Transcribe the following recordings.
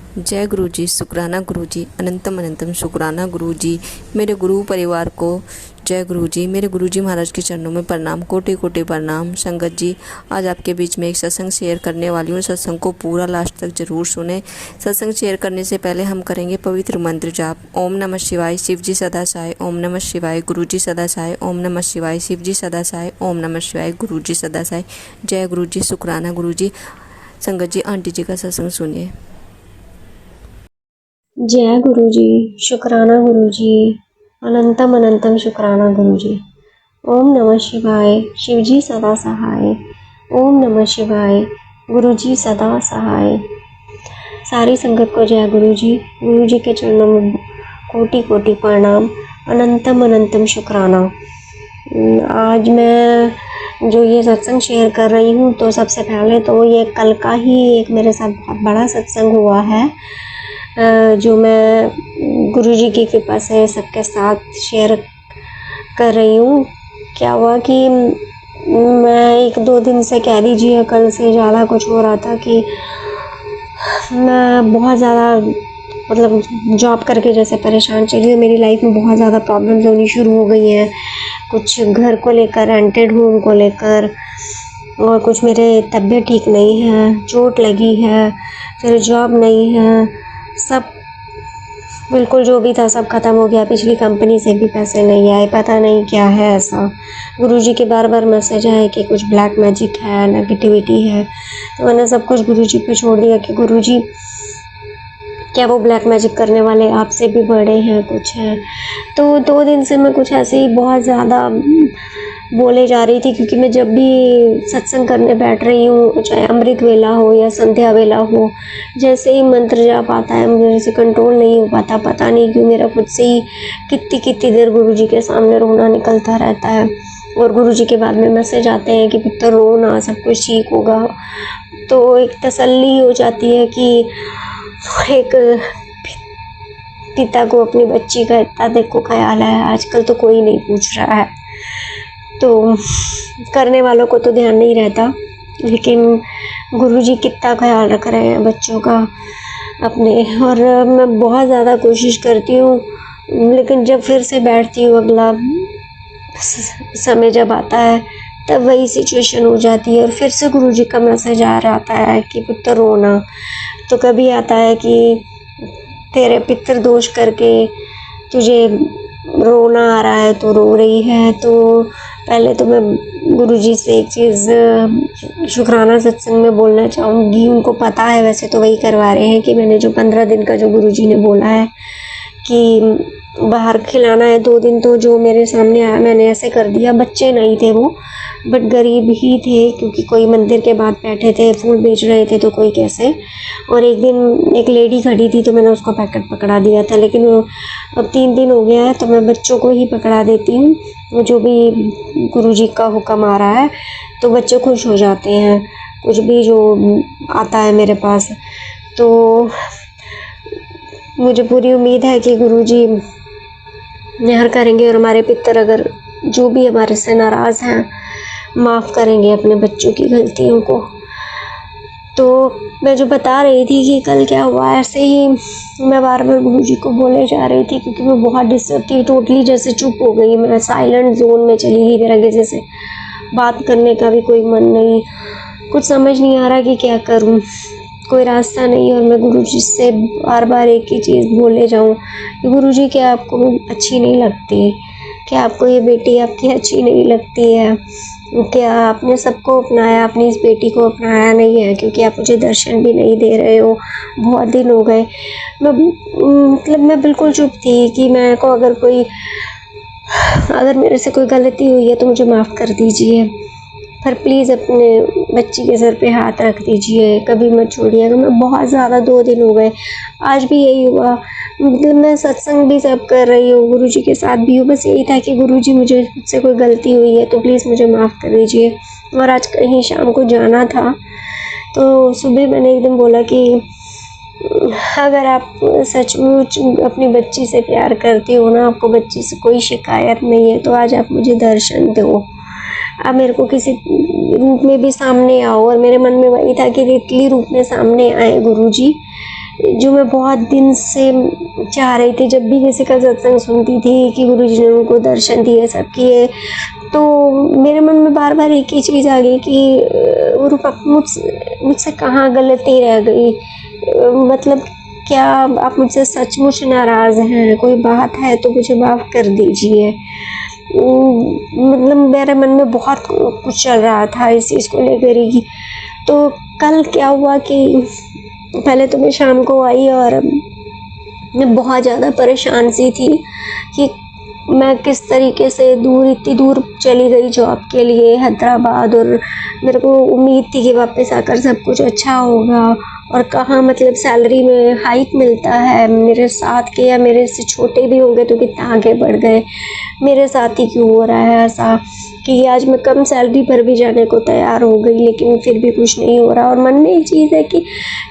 जय गुरु जी, शुक्राना गुरु जी, अनंतम अनंतम शुक्राना गुरु जी। मेरे गुरु परिवार को जय गुरु जी। मेरे गुरु जी महाराज के चरणों में प्रणाम, कोटि कोटि प्रणाम। संगत जी, आज आपके बीच में एक सत्संग शेयर करने वाली हूँ। सत्संग को पूरा लास्ट तक जरूर सुने। सत्संग शेयर करने से पहले हम करेंगे पवित्र मंत्र जाप। ओम नमः शिवाय, शिव जी सदा सहाय। ओम नमः शिवाय, गुरु जी सदा सहाय। ओम नमः शिवाय, शिव जी सदा सहाय। ओम नमः शिवाय, गुरु जी सदा सहाय। जय गुरु जी, शुक्राना गुरु जी। संगत जी, आंटी जी का सत्संग सुनिए। जय गुरु जी, शुक्राना गुरु जी, अनंतम अनंतम शुक्राना गुरु जी। ओम नमः शिवाय, शिव जी सदा सहाय। ओम नमः शिवाय, गुरु जी सदा सहाय। सारी संगत को जय गुरु जी के चरणों में कोटि कोटि प्रणाम, अनंतम अनंतम शुक्राना। आज मैं जो ये सत्संग शेयर कर रही हूँ, तो सबसे पहले तो ये कल का ही एक मेरे साथ बहुत बड़ा सत्संग हुआ है, जो मैं गुरुजी की कृपा से सबके साथ शेयर कर रही हूँ। क्या हुआ कि मैं 1-2 दिन से कह लीजिए, कल से ज़्यादा कुछ हो रहा था कि मैं बहुत ज़्यादा मतलब जॉब करके जैसे परेशान चली हूँ। मेरी लाइफ में बहुत ज़्यादा प्रॉब्लम्स होनी शुरू हो गई हैं, कुछ घर को लेकर, रेंटेड होम को लेकर, और कुछ मेरे तबीयत ठीक नहीं है, चोट लगी है, फिर जॉब नहीं है, सब बिल्कुल जो भी था सब ख़त्म हो गया। पिछली कंपनी से भी पैसे नहीं आए, पता नहीं क्या है ऐसा। गुरुजी के बार बार मैसेज आए कि कुछ ब्लैक मैजिक है, नेगेटिविटी है। तो मैंने सब कुछ गुरुजी पे छोड़ दिया कि गुरुजी, क्या वो ब्लैक मैजिक करने वाले आपसे भी बड़े हैं, कुछ हैं। तो 2 दिन से मैं कुछ ऐसे ही बहुत ज़्यादा बोले जा रही थी, क्योंकि मैं जब भी सत्संग करने बैठ रही हूँ, चाहे अमृत वेला हो या संध्या वेला हो, जैसे ही मंत्र जाप आता है मुझे से कंट्रोल नहीं हो पाता। पता नहीं क्यों मेरा खुद से ही कितनी कितनी देर गुरुजी के सामने रोना निकलता रहता है। और गुरुजी के बाद में मैसेज आते हैं कि पुत्र रो ना, सब कुछ ठीक होगा। तो एक तसल्ली हो जाती है कि एक पिता को अपनी बच्ची का इतना देखो ख्याल है। आजकल तो कोई नहीं पूछ रहा है, तो करने वालों को तो ध्यान नहीं रहता, लेकिन गुरुजी कितना ख्याल रख रहे हैं बच्चों का अपने। और मैं बहुत ज़्यादा कोशिश करती हूँ, लेकिन जब फिर से बैठती हूँ, अगला समय जब आता है, तब वही सिचुएशन हो जाती है और फिर से गुरुजी का मैसेज आ रहा आता है कि पुत्र रोना। तो कभी आता है कि तेरे पितृ दोष करके तुझे रोना आ रहा है, तो रो रही है। तो पहले तो मैं गुरुजी से एक चीज़ शुक्राना सत्संग में बोलना चाहूँगी। उनको पता है, वैसे तो वही करवा रहे हैं, कि मैंने जो 15 दिन का जो गुरुजी ने बोला है कि बाहर खिलाना है 2 दिन, तो जो मेरे सामने आया मैंने ऐसे कर दिया। बच्चे नहीं थे वो, बट गरीब ही थे, क्योंकि कोई मंदिर के बाद बैठे थे, फूल बेच रहे थे, तो कोई कैसे। और एक दिन एक लेडी खड़ी थी, तो मैंने उसको पैकेट पकड़ा दिया था। लेकिन अब 3 दिन हो गया है, तो मैं बच्चों को ही पकड़ा देती हूँ। जो भी गुरुजी का हुक्म आ रहा है, तो बच्चे खुश हो जाते हैं, कुछ भी जो आता है मेरे पास। तो मुझे पूरी उम्मीद है कि गुरुजी मेहर करेंगे और हमारे पितर अगर जो भी हमारे से नाराज़ हैं, माफ़ करेंगे अपने बच्चों की गलतियों को। तो मैं जो बता रही थी कि कल क्या हुआ, ऐसे ही मैं बार बार गुरुजी को बोले जा रही थी, क्योंकि मैं बहुत डिस्टर्ब थी, टोटली जैसे चुप हो गई, मैं साइलेंट जोन में चली गई। मेरा किसी से बात करने का भी कोई मन नहीं, कुछ समझ नहीं आ रहा कि क्या करूं, कोई रास्ता नहीं। और मैं गुरुजी से बार बार एक ही चीज़ बोले जाऊं कि गुरुजी, क्या आपको अच्छी नहीं लगती? क्या आपको ये बेटी आपकी अच्छी नहीं लगती है? क्या आपने सबको अपनाया, अपनी इस बेटी को अपनाया नहीं है? क्योंकि आप मुझे दर्शन भी नहीं दे रहे हो, बहुत दिन हो गए। मैं बिल्कुल चुप थी कि मेरे को अगर मेरे से कोई गलती हुई है तो मुझे माफ़ कर दीजिए, पर प्लीज़ अपने बच्ची के सर पे हाथ रख दीजिए, कभी मत छोड़िएगा। मैं बहुत ज़्यादा 2 दिन हो गए, आज भी यही हुआ। मैं सत्संग भी सब कर रही हूँ, गुरुजी के साथ भी हूँ, बस यही था कि गुरुजी, मुझसे कोई गलती हुई है तो प्लीज़ मुझे माफ़ कर दीजिए। और आज कहीं शाम को जाना था, तो सुबह मैंने एकदम बोला कि अगर आप सचमुच अपनी बच्ची से प्यार करती हो ना, आपको बच्ची से कोई शिकायत नहीं है, तो आज आप मुझे दर्शन दो। आप मेरे को किसी रूप में भी सामने आओ। और मेरे मन में वही था कि तितली रूप में सामने आए गुरुजी, जो मैं बहुत दिन से चाह रही थी। जब भी किसी का सत्संग सुनती थी कि गुरुजी ने उनको दर्शन दिए, सब किए, तो मेरे मन में बार बार एक ही चीज़ आ गई कि रूपा मुझसे कहाँ गलती रह गई, मतलब क्या आप मुझसे सचमुच नाराज़ हैं, कोई बात है तो मुझे माफ़ कर दीजिए। मतलब मेरे मन में बहुत कुछ चल रहा था इस चीज़ को लेकर ही। तो कल क्या हुआ कि पहले तो मैं शाम को आई और मैं बहुत ज़्यादा परेशान सी थी कि मैं किस तरीके से इतनी दूर चली गई जॉब के लिए हैदराबाद, और मेरे को उम्मीद थी कि वापस आकर सब कुछ अच्छा होगा, और कहाँ मतलब सैलरी में हाइक मिलता है, मेरे साथ के या मेरे से छोटे भी होंगे तो कितना आगे बढ़ गए, मेरे साथ ही क्यों हो रहा है ऐसा कि आज मैं कम सैलरी पर भी जाने को तैयार हो गई लेकिन फिर भी कुछ नहीं हो रहा। और मन में एक चीज़ है कि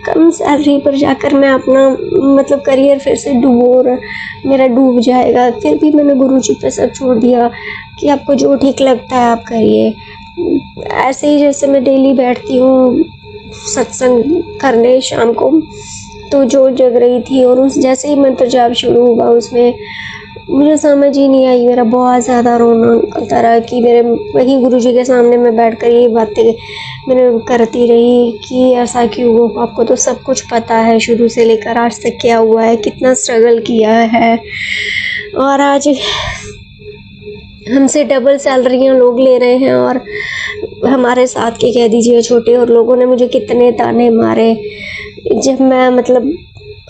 कम सैलरी पर जाकर मैं अपना मतलब करियर फिर से मेरा डूब जाएगा। फिर भी मैंने गुरुजी पे सब छोड़ दिया कि आपको जो ठीक लगता है आप करिए। ऐसे ही जैसे मैं डेली बैठती हूँ सत्संग करने शाम को, तो जोत जग रही थी और उस जैसे ही मंत्र जाप शुरू हुआ उसमें मुझे समझ ही नहीं आई, मेरा बहुत ज़्यादा रोना निकलता रहा कि मेरे वहीं गुरुजी के सामने मैं बैठकर ये बातें मैंने करती रही कि ऐसा क्यों हो, आपको तो सब कुछ पता है शुरू से लेकर आज तक क्या हुआ है, कितना स्ट्रगल किया है, और आज हमसे डबल सैलरियाँ लोग ले रहे हैं और हमारे साथ के कह दीजिए छोटे, और लोगों ने मुझे कितने ताने मारे। जब मैं मतलब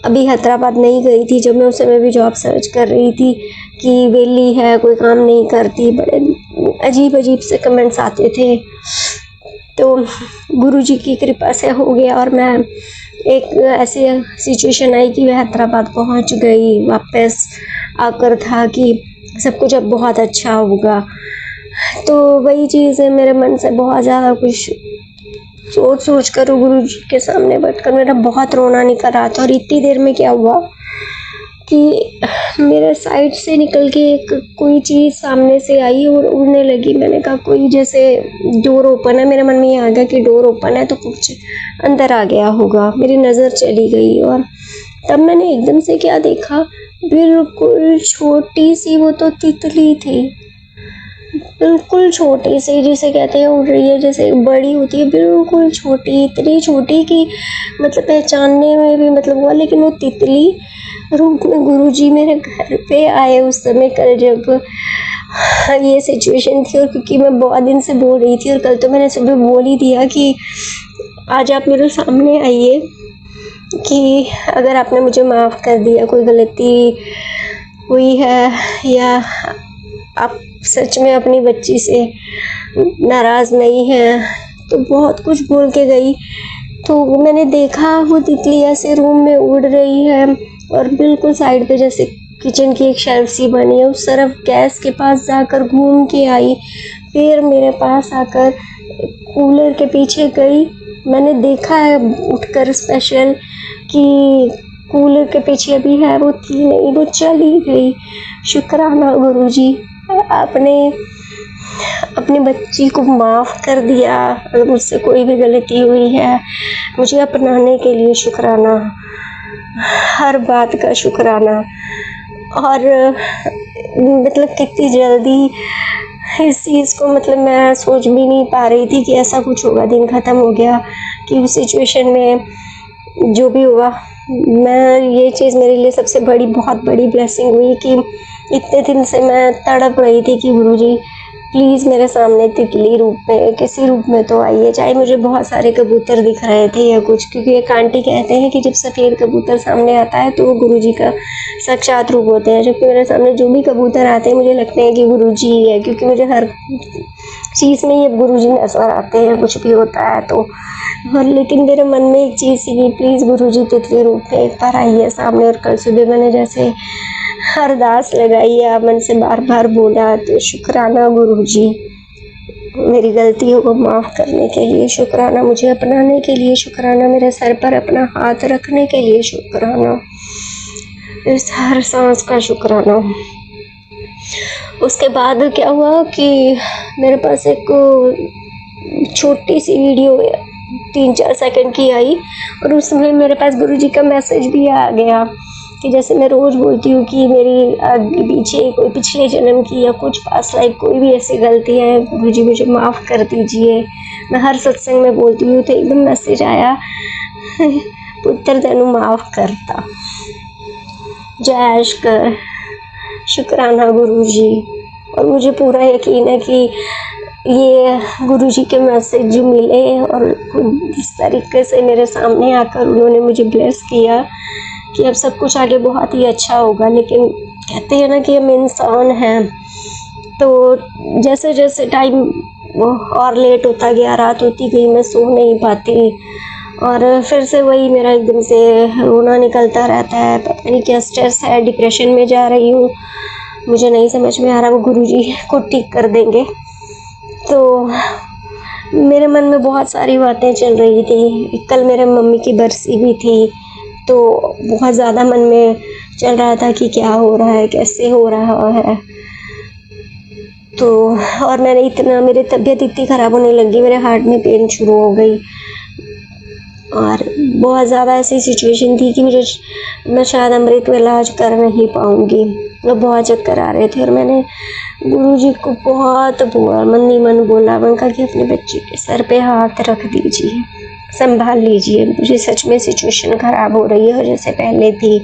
अभी हैदराबाद नहीं गई थी, जब मैं उस समय भी जॉब सर्च कर रही थी कि वेली है, कोई काम नहीं करती, बड़े अजीब अजीब से कमेंट्स आते थे। तो गुरुजी की कृपा से हो गया और मैं एक ऐसी सिचुएशन आई कि मैं हैदराबाद पहुंच गई। वापस आकर था कि सब कुछ अब बहुत अच्छा होगा। तो वही चीज़ है, मेरे मन से बहुत ज़्यादा कुछ सोच कर गुरुजी के सामने बैठकर मेरा बहुत रोना निकल रहा था। और इतनी देर में क्या हुआ कि मेरे साइड से निकल के एक कोई चीज़ सामने से आई और उड़ने लगी। मैंने कहा कोई जैसे डोर ओपन है, मेरे मन में ये आ गया कि डोर ओपन है तो कुछ अंदर आ गया होगा। मेरी नज़र चली गई और तब मैंने एकदम से क्या देखा, बिल्कुल छोटी सी वो तो तितली थी, बिल्कुल छोटी सी, जिसे कहते हैं उड़ रही है, जैसे बड़ी होती है बिल्कुल छोटी, इतनी छोटी कि मतलब पहचानने में भी मतलब हुआ। लेकिन वो तितली रूप में गुरुजी मेरे घर पे आए उस समय, कल जब ये सिचुएशन थी। और क्योंकि मैं बहुत दिन से बोल रही थी और कल तो मैंने सुबह बोल ही दिया कि आज आप मेरे सामने आइए कि अगर आपने मुझे माफ़ कर दिया, कोई गलती हुई है या आप सच में अपनी बच्ची से नाराज़ नहीं हैं, तो बहुत कुछ बोल के गई। तो मैंने देखा वो तितली ऐसे रूम में उड़ रही है और बिल्कुल साइड पे जैसे किचन की एक शेल्फ सी बनी है उस तरफ गैस के पास जाकर घूम के आई, फिर मेरे पास आकर कूलर के पीछे गई। मैंने देखा है उठकर स्पेशल कि कूलर के पीछे अभी है, वो थी नहीं, वो चली गई। शुक्राना गुरुजी, आपने अपनी बच्ची को माफ़ कर दिया। अगर मुझसे कोई भी गलती हुई है, मुझे अपनाने के लिए शुक्राना, हर बात का शुक्राना। और मतलब कितनी जल्दी इस चीज़ को मतलब मैं सोच भी नहीं पा रही थी कि ऐसा कुछ होगा। दिन ख़त्म हो गया कि उस सिचुएशन में जो भी हुआ, मैं ये चीज़ मेरे लिए सबसे बड़ी बहुत बड़ी ब्लेसिंग हुई कि इतने दिन से मैं तड़प रही थी कि गुरुजी प्लीज़ मेरे सामने तितली रूप में, किसी रूप में तो आइए। चाहे मुझे बहुत सारे कबूतर दिख रहे थे या कुछ, क्योंकि एक आंटी कहते हैं कि जब सफ़ेद कबूतर सामने आता है तो वो गुरुजी का साक्षात रूप होते हैं। जबकि मेरे सामने जो भी कबूतर आते हैं मुझे लगता है कि गुरुजी ही है, क्योंकि मुझे हर चीज़ में ये गुरुजी नज़र आते हैं, कुछ भी होता है तो। और लेकिन मेरे मन में एक चीज़ थी कि प्लीज़ गुरुजी तितली रूप में एक बार आइए सामने। और कल सुबह मैंने जैसे अरदास लगाई या मन से बार बार बोला, तो शुक्राना गुरुजी, मेरी गलतियों को माफ़ करने के लिए शुक्राना, मुझे अपनाने के लिए शुक्राना, मेरे सर पर अपना हाथ रखने के लिए शुक्राना, इस हर सांस का शुक्राना। उसके बाद क्या हुआ कि मेरे पास एक छोटी सी वीडियो 3-4 सेकंड की आई और उसमें मेरे पास गुरुजी का मैसेज भी आ गया कि जैसे मैं रोज़ बोलती हूँ कि मेरी आगे पीछे कोई पिछले जन्म की या कुछ पास्ट लाइफ कोई भी ऐसी गलती है गुरुजी मुझे माफ़ कर दीजिए। मैं हर सत्संग में बोलती हूँ तो एकदम मैसेज आया पुत्र तेनू माफ़ करता। जय कर शुक्राना गुरुजी। और मुझे पूरा यकीन है कि ये गुरुजी के मैसेज जो मिले और जिस तरीके से मेरे सामने आकर उन्होंने मुझे ब्लेस किया कि अब सब कुछ आगे बहुत ही अच्छा होगा। लेकिन कहते हैं ना कि हम इंसान हैं, तो जैसे जैसे टाइम वो और लेट होता गया, रात होती गई, मैं सो नहीं पाती और फिर से वही मेरा एकदम से रोना निकलता रहता है। पता नहीं क्या स्ट्रेस है, डिप्रेशन में जा रही हूँ, मुझे नहीं समझ में आ रहा वो गुरुजी को ठीक कर देंगे। तो मेरे मन में बहुत सारी बातें चल रही थी। कल मेरे मम्मी की बरसी भी थी तो बहुत ज़्यादा मन में चल रहा था कि क्या हो रहा है, कैसे हो रहा है। तो और मेरी तबीयत इतनी ख़राब होने लगी, मेरे हार्ट में पेन शुरू हो गई और बहुत ज़्यादा ऐसी सिचुएशन थी कि मैं शायद अमृत वेला आज कर नहीं पाऊँगी। मतलब बहुत चक्कर आ रहे थे और मैंने गुरुजी को बहुत मन ही मन बोला। मैंने कहा कि अपने बच्चे के सर पे हाथ रख दीजिए, संभाल लीजिए। मुझे सच में सिचुएशन ख़राब हो रही है और जैसे पहले थी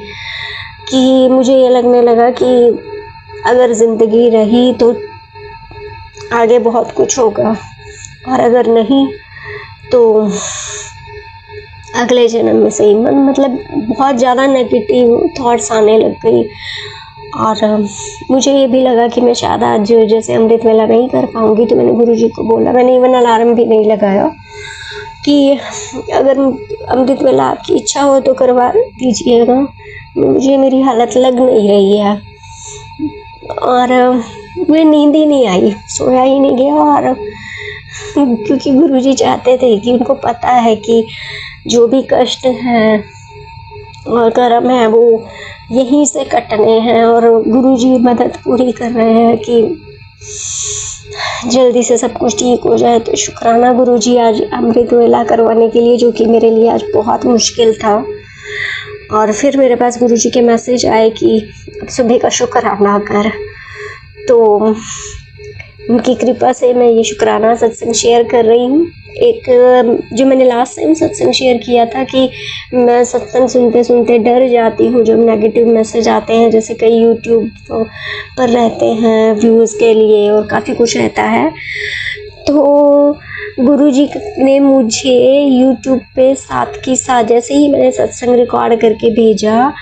कि मुझे ये लगने लगा कि अगर ज़िंदगी रही तो आगे बहुत कुछ होगा और अगर नहीं तो अगले जन्म में सही। मतलब बहुत ज़्यादा नेगेटिव थॉट्स आने लग गई और मुझे ये भी लगा कि मैं शायद आज जैसे अमृत वेला नहीं कर पाऊँगी। तो मैंने गुरुजी को बोला, मैंने इवन अलार्म भी नहीं लगाया कि अगर अमृत वेला आपकी इच्छा हो तो करवा दीजिएगा, मुझे मेरी हालत लग नहीं रही है। और मुझे नींद ही नहीं आई, सोया ही नहीं गया। और क्योंकि गुरुजी चाहते थे कि उनको पता है कि जो भी कष्ट हैं और कर्म है वो यहीं से कटने हैं और गुरुजी मदद पूरी कर रहे हैं कि जल्दी से सब कुछ ठीक हो जाए। तो शुक्राना गुरुजी आज अमृत वेला करवाने के लिए, जो कि मेरे लिए आज बहुत मुश्किल था। और फिर मेरे पास गुरुजी के मैसेज आए कि अब सुबह का शुक्राना कर। तो उनकी कृपा से मैं ये शुक्राना सत्संग शेयर कर रही हूँ। एक जो मैंने लास्ट टाइम सत्संग शेयर किया था कि मैं सत्संग सुनते सुनते डर जाती हूँ जब नेगेटिव मैसेज आते हैं, जैसे कई यूट्यूब पर रहते हैं व्यूज़ के लिए और काफ़ी कुछ रहता है। तो गुरुजी ने मुझे यूट्यूब पे साथ की साथ जैसे ही मैंने सत्संग रिकॉर्ड करके भेजा,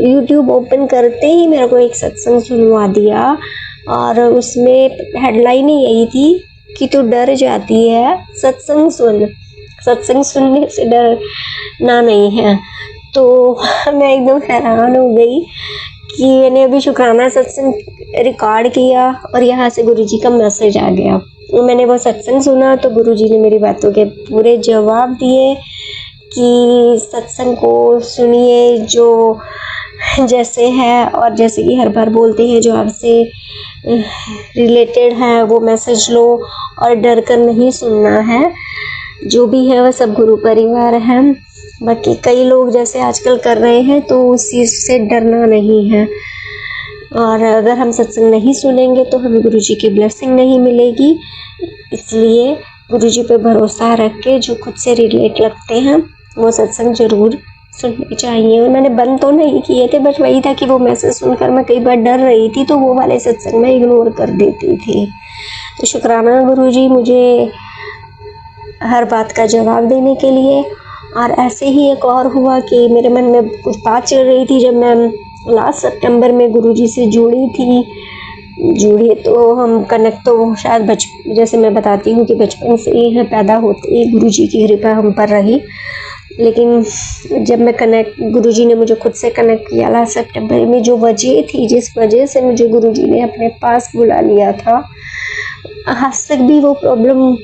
यूट्यूब ओपन करते ही मेरे को एक सत्संग सुनवा दिया और उसमें हेडलाइन ही यही थी कि तू डर जाती है, सत्संग सुन, सत्संग सुनने से डरना नहीं है। तो मैं एकदम हैरान हो गई कि मैंने अभी शुक्राना सत्संग रिकॉर्ड किया और यहाँ से गुरुजी का मैसेज आ गया। मैंने वो सत्संग सुना तो गुरुजी ने मेरी बातों के पूरे जवाब दिए कि सत्संग को सुनिए जो जैसे है और जैसे कि हर बार बोलते हैं जो आपसे रिलेटेड है वो मैसेज लो और डर कर नहीं सुनना है। जो भी है वह सब गुरु परिवार है। बाकी कई लोग जैसे आजकल कर रहे हैं तो उस चीज़ से डरना नहीं है। और अगर हम सत्संग नहीं सुनेंगे तो हमें गुरुजी की ब्लेसिंग नहीं मिलेगी। इसलिए गुरुजी पे भरोसा रख के जो खुद से रिलेट लगते हैं वो सत्संग ज़रूर सुनने चाहिए। और मैंने बंद तो नहीं किए थे, बस वही था कि वो मैसेज सुनकर मैं कई बार डर रही थी तो वो वाले सत्संग में इग्नोर कर देती थी। तो शुक्राना गुरुजी मुझे हर बात का जवाब देने के लिए। और ऐसे ही एक और हुआ कि मेरे मन में कुछ बात चल रही थी जब मैं लास्ट सितंबर में गुरुजी से जुड़ी तो हम कनेक्ट तो शायद जैसे मैं बताती हूँ कि बचपन से ही है, पैदा होते ही गुरुजी की कृपा हम पर रही। लेकिन जब मैं गुरुजी ने मुझे खुद से कनेक्ट किया लास्ट सितंबर में, जो वजह थी जिस वजह से मुझे गुरुजी ने अपने पास बुला लिया था, आज तक भी वो प्रॉब्लम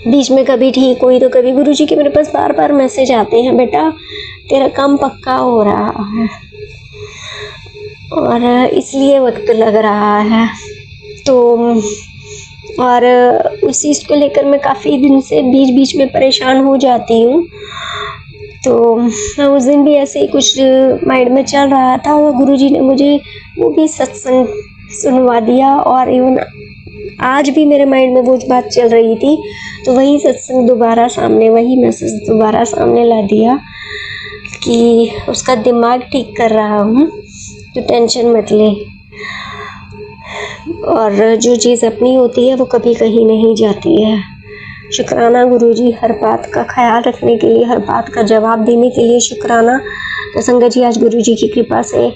बीच में कभी ठीक हुई तो कभी गुरुजी के मेरे पास बार बार मैसेज आते हैं, बेटा तेरा काम पक्का हो रहा है और इसलिए वक्त लग रहा है। तो और उस चीज़ को लेकर मैं काफ़ी दिन से बीच बीच में परेशान हो जाती हूँ। तो उस दिन भी ऐसे ही कुछ माइंड में चल रहा था और गुरुजी ने मुझे वो भी सत्संग सुनवा दिया, और इवन आज भी मेरे माइंड में वो बात चल रही थी, तो वही सत्संग दोबारा सामने, वही मैसेज दोबारा सामने ला दिया कि उसका दिमाग ठीक कर रहा हूँ, तो टेंशन मत ले, और जो चीज़ अपनी होती है वो कभी कहीं नहीं जाती है। शुक्राना गुरुजी, हर बात का ख्याल रखने के लिए, हर बात का जवाब देने के लिए शुक्राना। तो संगत जी, आज गुरुजी की कृपा से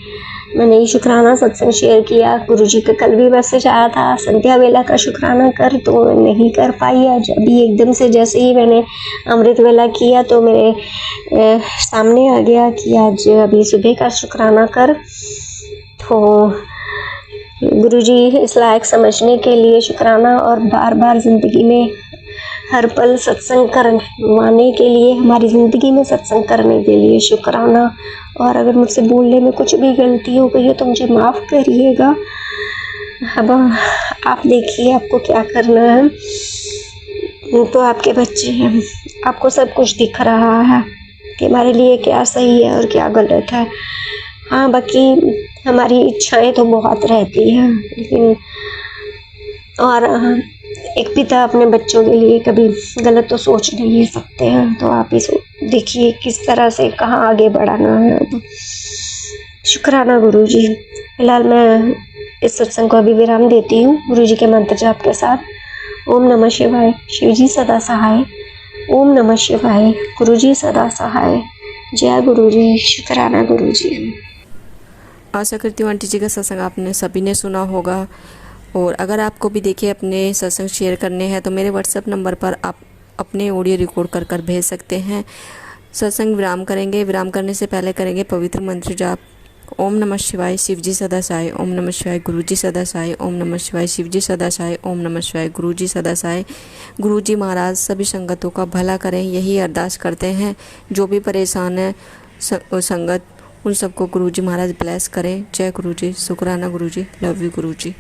मैंने ये शुक्राना सत्संग शेयर किया। गुरुजी का कल भी मैसेज आया था संध्या वेला का शुक्राना कर, तो मैं नहीं कर पाई आज। अभी एकदम से जैसे ही मैंने अमृत वेला किया तो मेरे सामने आ गया कि आज अभी सुबह का शुक्राना कर। तो गुरुजी इस लायक समझने के लिए शुक्राना, और बार बार ज़िंदगी में हर पल सत्संग करवाने के लिए, हमारी ज़िंदगी में सत्संग करने के लिए शुक्राना। और अगर मुझसे बोलने में कुछ भी गलती हो गई है तो मुझे माफ़ करिएगा। अब आप देखिए आपको क्या करना है, तो आपके बच्चे हैं, आपको सब कुछ दिख रहा है कि हमारे लिए क्या सही है और क्या गलत है। हाँ, बाकी हमारी इच्छाएं तो बहुत रहती हैं, लेकिन और एक पिता अपने बच्चों के लिए कभी गलत तो सोच नहीं सकते हैं। तो आप इस देखिए किस तरह से कहाँ आगे बढ़ाना है। अब शुक्राना गुरुजी। फिलहाल मैं इस सत्संग को अभी विराम देती हूँ गुरुजी के मंत्र जाप के साथ। ओम नमः शिवाय, शिवजी सदा सहाय। ओम नमः शिवाय, गुरुजी सदा सहाय। जय गुरुजी, शुक्राना गुरुजी। आशा करती हूँ आंटी जी का सत्संग आपने सभी ने सुना होगा, और अगर आपको भी देखिए अपने सत्संग शेयर करने हैं तो मेरे व्हाट्सएप नंबर पर आप अपने ऑडियो रिकॉर्ड कर भेज सकते हैं। सत्संग विराम करेंगे, विराम करने से पहले करेंगे पवित्र मंत्र जाप। ओम नमः शिवाय, शिवजी सदा सहाय। ओम नमः शिवाय, गुरुजी सदा सहाय। ओम नमः शिवाय, शिवजी सदा सहाय। ओम नमः शिवाय, गुरुजी सदा सहाय। गुरुजी महाराज सभी संगतों का भला करें, यही अरदास करते हैं। जो भी परेशान है संगत, उन सबको गुरुजी महाराज ब्लेस करें। जय गुरुजी, शुक्राना गुरुजी, लव यू गुरुजी।